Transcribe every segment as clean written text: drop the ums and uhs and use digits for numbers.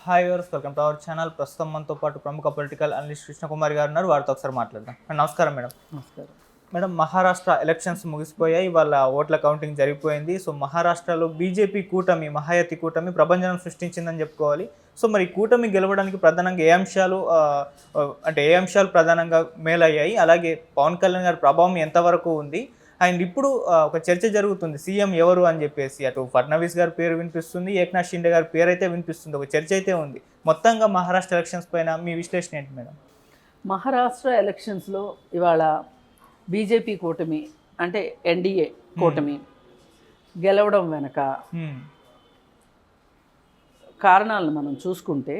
Hi viewers, welcome to our channel. ప్రస్తుతం మనతో పాటు ప్రముఖ పొలిటికల్ అనలిస్ట్ కృష్ణకుమారి గారు ఉన్నారు. వారితో ఒకసారి మాట్లాడదాం. నమస్కారం మేడం. నమస్కారం మేడం, మహారాష్ట్ర ఎలక్షన్స్ ముగిసిపోయాయి, వాళ్ళ ఓట్ల కౌంటింగ్ జరిగిపోయింది. సో మహారాష్ట్రలో బీజేపీ కూటమి, మహాయతి కూటమి ప్రభంజనం సృష్టించిందని చెప్పుకోవాలి. సో మరి కూటమి గెలవడానికి ప్రధానంగా ఏ అంశాలు ప్రధానంగా మేలయ్యాయి, అలాగే పవన్ కళ్యాణ్ గారి ప్రభావం ఎంతవరకు ఉంది, అండ్ ఇప్పుడు ఒక చర్చ జరుగుతుంది సీఎం ఎవరు అని చెప్పేసి. అటు ఫడ్నవీస్ గారి పేరు వినిపిస్తుంది, ఏక్నాథ్ షిండే గారి పేరు అయితే వినిపిస్తుంది, ఒక చర్చ అయితే ఉంది. మొత్తంగా మహారాష్ట్ర ఎలక్షన్స్ పైన మీ విశ్లేషణ ఏంటి మేడం? మహారాష్ట్ర ఎలక్షన్స్లో ఇవాళ బీజేపీ కూటమి అంటే ఎన్డీఏ కూటమి గెలవడం వెనక కారణాలను మనం చూసుకుంటే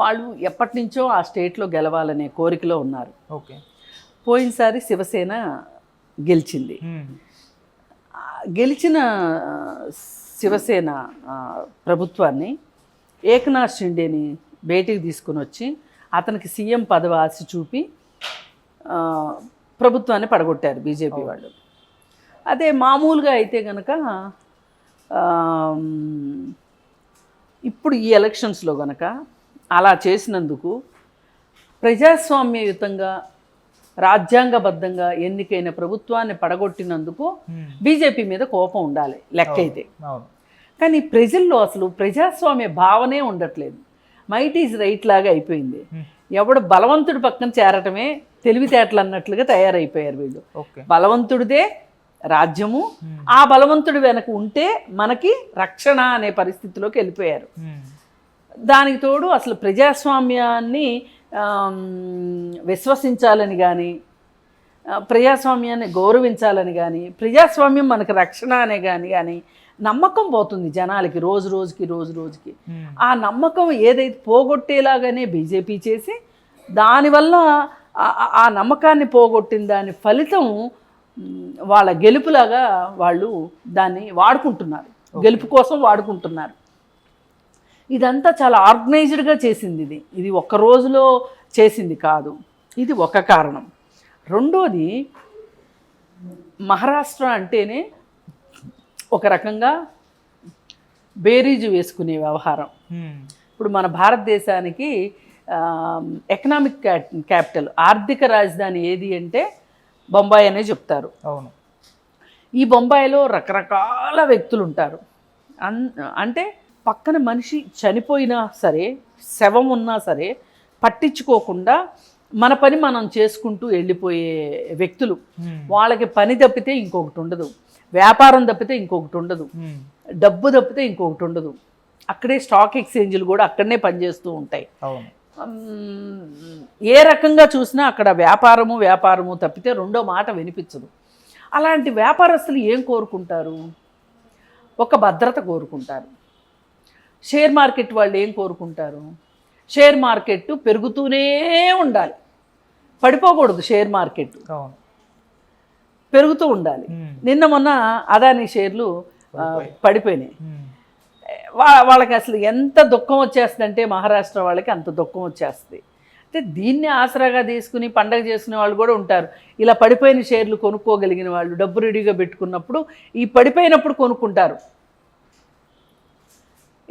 వాళ్ళు ఎప్పటి నుంచో ఆ స్టేట్లో గెలవాలనే కోరికలో ఉన్నారు. ఓకే, పోయినసారి శివసేన గెలిచింది. గెలిచిన శివసేన ప్రభుత్వాన్ని ఏక్నాథ్ షిండేని బయటికి తీసుకుని వచ్చి అతనికి సీఎం పదవి ఆశ చూపి ప్రభుత్వాన్ని పడగొట్టారు బీజేపీ వాళ్ళు. అదే మామూలుగా అయితే కనుక ఇప్పుడు ఈ ఎలక్షన్స్లో కనుక అలా చేసినందుకు ప్రజాస్వామ్యయుతంగా రాజ్యాంగబద్ధంగా ఎన్నికైన ప్రభుత్వాన్ని పడగొట్టినందుకు బీజేపీ మీద కోపం ఉండాలి లెక్క అయితే. కానీ ప్రజల్లో అసలు ప్రజాస్వామ్య భావనే ఉండట్లేదు. మైట్ ఈజ్ రైట్ లాగా అయిపోయింది. ఎవడు బలవంతుడి పక్కన చేరటమే తెలివితేటలు అన్నట్లుగా తయారైపోయారు వీళ్ళు. బలవంతుడిదే రాజ్యము, ఆ బలవంతుడి వెనక ఉంటే మనకి రక్షణ అనే పరిస్థితిలోకి వెళ్ళిపోయారు. దానికి తోడు అసలు ప్రజాస్వామ్యాన్ని విశ్వసించాలని కానీ, ప్రజాస్వామ్యాన్ని గౌరవించాలని కానీ, ప్రజాస్వామ్యం మనకు రక్షణ అనే కానీ నమ్మకం పోతుంది జనాలకి రోజు రోజుకి. ఆ నమ్మకం ఏదైతే పోగొట్టేలాగానే బీజేపీ చేసి దానివల్ల ఆ నమ్మకాన్ని పోగొట్టిన దాని ఫలితం వాళ్ళ గెలుపులాగా వాళ్ళు దాన్ని వాడుకుంటున్నారు, గెలుపు కోసం వాడుకుంటున్నారు. ఇదంతా చాలా ఆర్గనైజ్డ్గా చేసింది. ఇది ఒక్క రోజులో చేసింది కాదు. ఇది ఒక కారణం. రెండోది, మహారాష్ట్ర అంటేనే ఒక రకంగా బేరీజు వేసుకునే వ్యవహారం. ఇప్పుడు మన భారతదేశానికి ఎకనామిక్ క్యాపిటల్, ఆర్థిక రాజధాని ఏది అంటే బొంబాయి అనే చెప్తారు. అవును. ఈ బొంబాయిలో రకరకాల వ్యక్తులు ఉంటారు. అంటే పక్కన మనిషి చనిపోయినా సరే, శవం ఉన్నా సరే పట్టించుకోకుండా మన పని మనం చేసుకుంటూ వెళ్ళిపోయే వ్యక్తులు. వాళ్ళకి పని తప్పితే ఇంకొకటి ఉండదు, వ్యాపారం తప్పితే ఇంకొకటి ఉండదు, డబ్బు తప్పితే ఇంకొకటి ఉండదు. అక్కడే స్టాక్ ఎక్స్చేంజ్లు కూడా అక్కడనే పనిచేస్తూ ఉంటాయి. ఏ రకంగా చూసినా అక్కడ వ్యాపారము తప్పితే రెండో మాట వినిపించదు. అలాంటి వ్యాపారస్తులు ఏం కోరుకుంటారు? ఒక భద్రత కోరుకుంటారు. షేర్ మార్కెట్ వాళ్ళు ఏం కోరుకుంటారు? షేర్ మార్కెట్ పెరుగుతూనే ఉండాలి, పడిపోకూడదు. షేర్ మార్కెట్ పెరుగుతూ ఉండాలి. నిన్న మొన్న అదానీ షేర్లు పడిపోయినాయి. వాళ్ళకి అసలు ఎంత దుఃఖం వచ్చేస్తుందంటే మహారాష్ట్ర వాళ్ళకి అంత దుఃఖం వచ్చేస్తుంది. అంటే దీన్ని ఆసరాగా తీసుకుని పండగ చేసుకునే వాళ్ళు కూడా ఉంటారు. ఇలా పడిపోయిన షేర్లు కొనుక్కోగలిగిన వాళ్ళు డబ్బు రెడీగా పెట్టుకున్నప్పుడు ఈ పడిపోయినప్పుడు కొనుక్కుంటారు.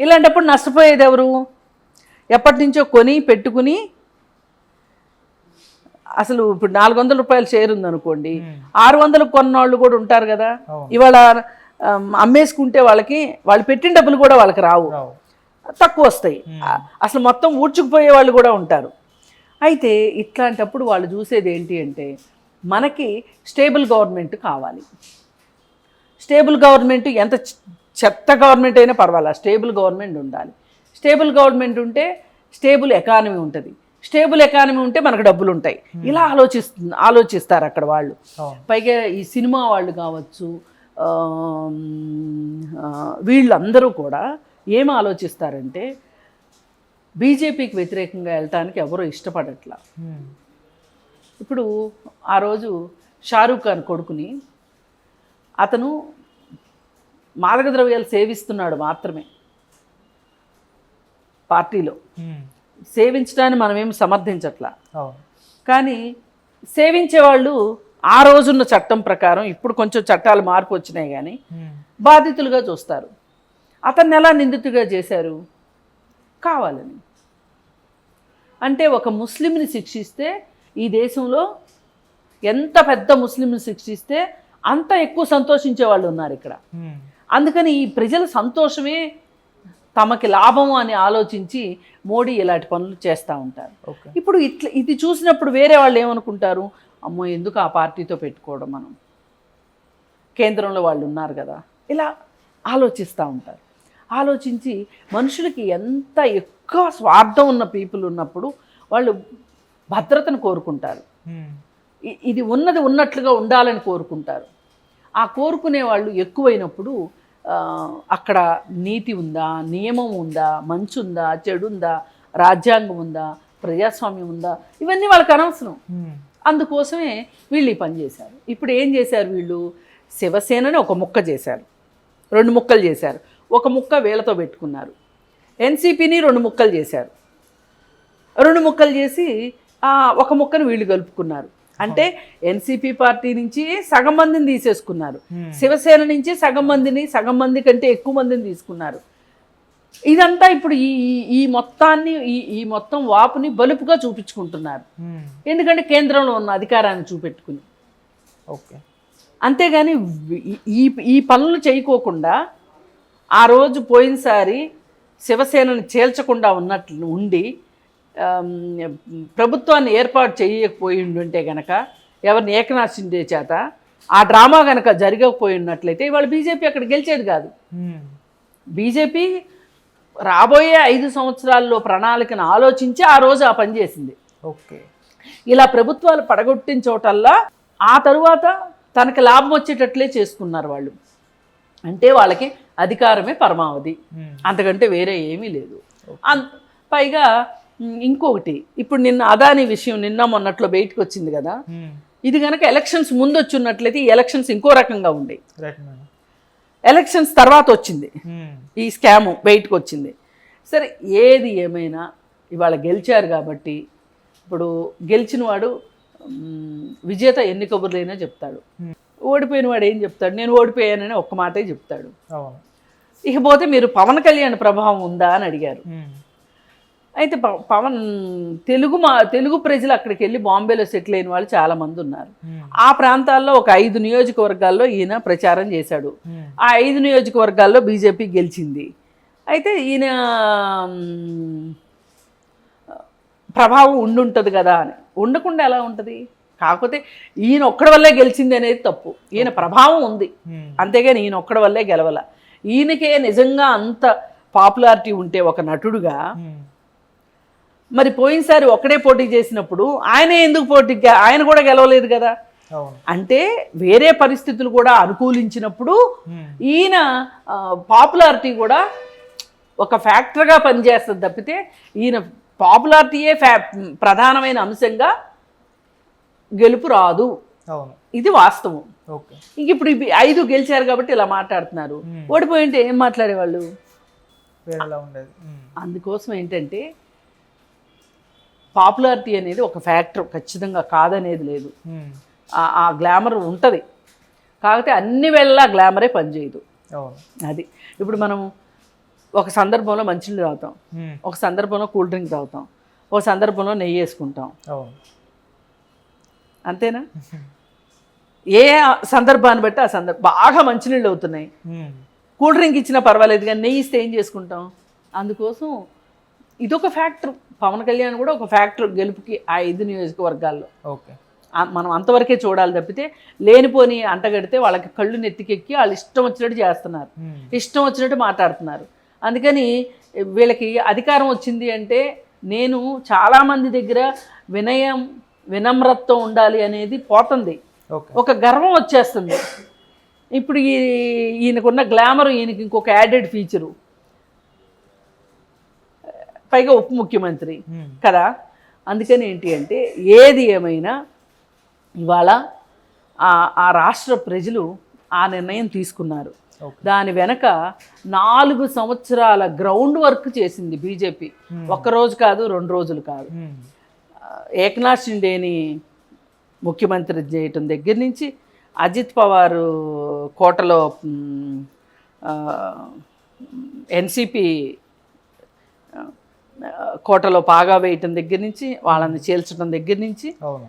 ఇలాంటప్పుడు నష్టపోయేది ఎవరు? ఎప్పటి నుంచో కొని పెట్టుకుని, అసలు ఇప్పుడు 400 రూపాయల షేర్ ఉందనుకోండి, 600 కొన్నవాళ్ళు కూడా ఉంటారు కదా. ఇవాళ అమ్మేసుకుంటే వాళ్ళు పెట్టిన డబ్బులు కూడా వాళ్ళకి రావు, తక్కువ వస్తాయి. అసలు మొత్తం ఊడ్చుకుపోయే వాళ్ళు కూడా ఉంటారు. అయితే ఇట్లాంటప్పుడు వాళ్ళు చూసేది ఏంటి అంటే, మనకి స్టేబుల్ గవర్నమెంట్ కావాలి. స్టేబుల్ గవర్నమెంట్ ఎంత చెత్త గవర్నమెంట్ అయినా పర్వాలేదు, స్టేబుల్ గవర్నమెంట్ ఉండాలి. స్టేబుల్ గవర్నమెంట్ ఉంటే స్టేబుల్ ఎకానమీ ఉంటుంది, స్టేబుల్ ఎకానమీ ఉంటే మనకు డబ్బులు ఉంటాయి. ఇలా ఆలోచిస్తారు అక్కడ వాళ్ళు. పైగా ఈ సినిమా వాళ్ళు కావచ్చు, వీళ్ళందరూ కూడా ఏం ఆలోచిస్తారంటే బీజేపీకి వ్యతిరేకంగా వెళ్ళటానికి ఎవరో ఇష్టపడట్లా. ఇప్పుడు ఆ రోజు షారూఖ్ ఖాన్ కొడుకుని అతను మాదక ద్రవ్యాలు సేవిస్తున్నాడు మాత్రమే, పార్టీలో సేవించడాన్ని మనమేం సమర్థించట్లా. కానీ సేవించేవాళ్ళు ఆ రోజున్న చట్టం ప్రకారం, ఇప్పుడు కొంచెం చట్టాలు మార్పు వచ్చినాయి కానీ బాధితులుగా చూస్తారు. అతన్ని ఎలా నిందితుడిగా చేశారు? కావాలని. అంటే ఒక ముస్లింని శిక్షిస్తే ఈ దేశంలో ఎంత పెద్ద ముస్లింని శిక్షిస్తే అంత ఎక్కువ సంతోషించే వాళ్ళు ఉన్నారు ఇక్కడ. అందుకని ఈ ప్రజల సంతోషమే తమకి లాభము అని ఆలోచించి మోడీ ఇలాంటి పనులు చేస్తూ ఉంటారు. ఇప్పుడు ఇది చూసినప్పుడు వేరే వాళ్ళు ఏమనుకుంటారు, అమ్మో ఎందుకు ఆ పార్టీతో పెట్టుకోవడం, మనం కేంద్రంలో వాళ్ళు ఉన్నారు కదా, ఇలా ఆలోచిస్తూ ఉంటారు. ఆలోచించి మనుషులకి ఎంత ఎక్కువ స్వార్థం ఉన్న పీపుల్ ఉన్నప్పుడు వాళ్ళు భద్రతను కోరుకుంటారు. ఇది ఉన్నది ఉన్నట్లుగా ఉండాలని కోరుకుంటారు. ఆ కోరుకునే వాళ్ళు ఎక్కువైనప్పుడు అక్కడ నీతి ఉందా, నియమం ఉందా, మంచి ఉందా, చెడు ఉందా, రాజ్యాంగం ఉందా, ప్రజాస్వామ్యం ఉందా, ఇవన్నీ వాళ్ళకి అనవసరం. అందుకోసమే వీళ్ళు ఈ పని చేశారు. ఇప్పుడు ఏం చేశారు వీళ్ళు, శివసేనని ఒక ముక్క చేశారు, 2 ముక్కలు చేశారు. ఒక ముక్క వీళ్ళతో పెట్టుకున్నారు. ఎన్సీపీని 2 ముక్కలు చేశారు. 2 ముక్కలు చేసి ఒక ముక్కను వీళ్ళు కలుపుకున్నారు. అంటే ఎన్సీపీ పార్టీ నుంచి సగం మందిని తీసేసుకున్నారు, శివసేన నుంచి సగం మంది కంటే ఎక్కువ మందిని తీసుకున్నారు. ఇదంతా ఇప్పుడు ఈ మొత్తాన్ని ఈ మొత్తం వాపుని బలుపుగా చూపించుకుంటున్నారు. ఎందుకంటే కేంద్రంలో ఉన్న అధికారాన్ని చూపెట్టుకుని. ఓకే, అంతేగాని ఈ పనులు చేయకోకుండా ఆ రోజు పోయినసారి శివసేనని చేల్చకుండా ఉన్నట్లు ఉండి ప్రభుత్వాన్ని ఏర్పాటు చేయకపోయి ఉంటే గనక, ఎవరిని ఏకనాథ్ షిండే చేత ఆ డ్రామా కనుక జరగకపోయినట్లయితే ఇవాళ బీజేపీ అక్కడ గెలిచేది కాదు. బీజేపీ రాబోయే 5 సంవత్సరాల్లో ప్రణాళికను ఆలోచించి ఆ రోజు ఆ పని చేసింది. ఓకే, ఇలా ప్రభుత్వాలు పడగొట్టిన చోటల్లా ఆ తరువాత తనకి లాభం వచ్చేటట్లే చేసుకున్నారు వాళ్ళు. అంటే వాళ్ళకి అధికారమే పరమావధి, అంతకంటే వేరే ఏమీ లేదు. పైగా ఇంకొకటి, ఇప్పుడు నిన్న అదానీ విషయం నిన్న మొన్నట్లో బయటకు వచ్చింది కదా, ఇది కనుక ఎలక్షన్స్ ముందు వచ్చి ఉన్నట్లయితే ఈ ఎలక్షన్స్ ఇంకో రకంగా ఉండేవి. ఎలక్షన్స్ తర్వాత వచ్చింది ఈ స్కాము బయటకు వచ్చింది. సరే, ఏది ఏమైనా ఇవాళ గెలిచారు కాబట్టి, ఇప్పుడు గెలిచిన వాడు విజేత ఎన్ని కబుర్లైనా చెప్తాడు, ఓడిపోయిన వాడు ఏం చెప్తాడు, నేను ఓడిపోయానని ఒక్క మాటే చెప్తాడు. ఇకపోతే మీరు పవన్ కళ్యాణ్ ప్రభావం ఉందా అని అడిగారు. అయితే పవన్ తెలుగు ప్రజలు అక్కడికి వెళ్ళి బాంబేలో సెటిల్ అయిన వాళ్ళు చాలామంది ఉన్నారు. ఆ ప్రాంతాల్లో ఒక 5 నియోజకవర్గాల్లో ఈయన ప్రచారం చేశాడు. ఆ 5 నియోజకవర్గాల్లో బీజేపీ గెలిచింది. అయితే ఈయన ప్రభావం ఉండుంటుంది కదా అని. ఉండకుండా ఎలా ఉంటుంది? కాకపోతే ఈయన ఒక్కడి వల్లే గెలిచింది అనేది తప్పు. ఈయన ప్రభావం ఉంది, అంతేగాని ఈయన ఒక్కడి వల్లే గెలవల. ఈయనకే నిజంగా అంత పాపులారిటీ ఉంటే ఒక నటుడుగా, మరి పోయినసారి ఒక్కడే పోటీ చేసినప్పుడు ఆయన కూడా గెలవలేదు కదా. అంటే వేరే పరిస్థితులు కూడా అనుకూలించినప్పుడు ఈయన పాపులారిటీ కూడా ఒక ఫ్యాక్టర్గా పనిచేస్తుంది తప్పితే ఈయన పాపులారిటీయే ప్రధానమైన అంశంగా గెలుపు రాదు. ఇది వాస్తవం. ఇంక ఇప్పుడు 5 గెలిచారు కాబట్టి ఇలా మాట్లాడుతున్నారు. ఓడిపోయి ఉంటే ఏం మాట్లాడేవాళ్ళు? అందుకోసం ఏంటంటే పాపులారిటీ అనేది ఒక ఫ్యాక్టర్, ఖచ్చితంగా కాదనేది లేదు. ఆ గ్లామర్ ఉంటుంది, కాకపోతే అన్ని వేళలా గ్లామరే పనిచేయదు. అది ఇప్పుడు మనం ఒక సందర్భంలో మంచినీళ్ళు తాగుతాం, ఒక సందర్భంలో కూల్ డ్రింక్ తాగుతాం, ఒక సందర్భంలో నెయ్యి వేసుకుంటాం, అంతేనా? ఏ సందర్భాన్ని బట్టి ఆ బాగా మంచినీళ్ళు అవుతున్నాయి, కూల్ డ్రింక్ ఇచ్చినా పర్వాలేదు, కానీ నెయ్యి ఇస్తే ఏం చేసుకుంటాం? అందుకోసం ఇదొక ఫ్యాక్టర్. పవన్ కళ్యాణ్ కూడా ఒక ఫ్యాక్టర్ గెలుపుకి ఆ 5 నియోజకవర్గాల్లో. ఓకే, మనం అంతవరకే చూడాలి తప్పితే లేనిపోని అంటగడితే వాళ్ళకి కళ్ళు నెత్తికెక్కి వాళ్ళు ఇష్టం వచ్చినట్టు చేస్తున్నారు, ఇష్టం వచ్చినట్టు మాట్లాడుతున్నారు. అందుకని వీళ్ళకి అధికారం వచ్చింది అంటే నేను చాలామంది దగ్గర వినమ్రతతో ఉండాలి అనేది పోతుంది, ఒక గర్వం వచ్చేస్తుంది. ఇప్పుడు ఈయనకున్న గ్లామర్ ఈయనకి ఇంకొక యాడెడ్ ఫీచరు, పైగా ఉప ముఖ్యమంత్రి కదా. అందుకని ఏంటి అంటే ఏది ఏమైనా ఇవాళ ఆ రాష్ట్ర ప్రజలు ఆ నిర్ణయం తీసుకున్నారు. దాని వెనక 4 సంవత్సరాల గ్రౌండ్ వర్క్ చేసింది బీజేపీ. 1 రోజు కాదు, 2 రోజులు కాదు. ఏకనాథ్ షిండేని ముఖ్యమంత్రి చేయటం దగ్గర నుంచి అజిత్ పవార్ కోటలో ఎన్సీపీ కోటలో పాగా వేయటం దగ్గర నుంచి వాళ్ళని చేల్చడం దగ్గర నుంచి అవును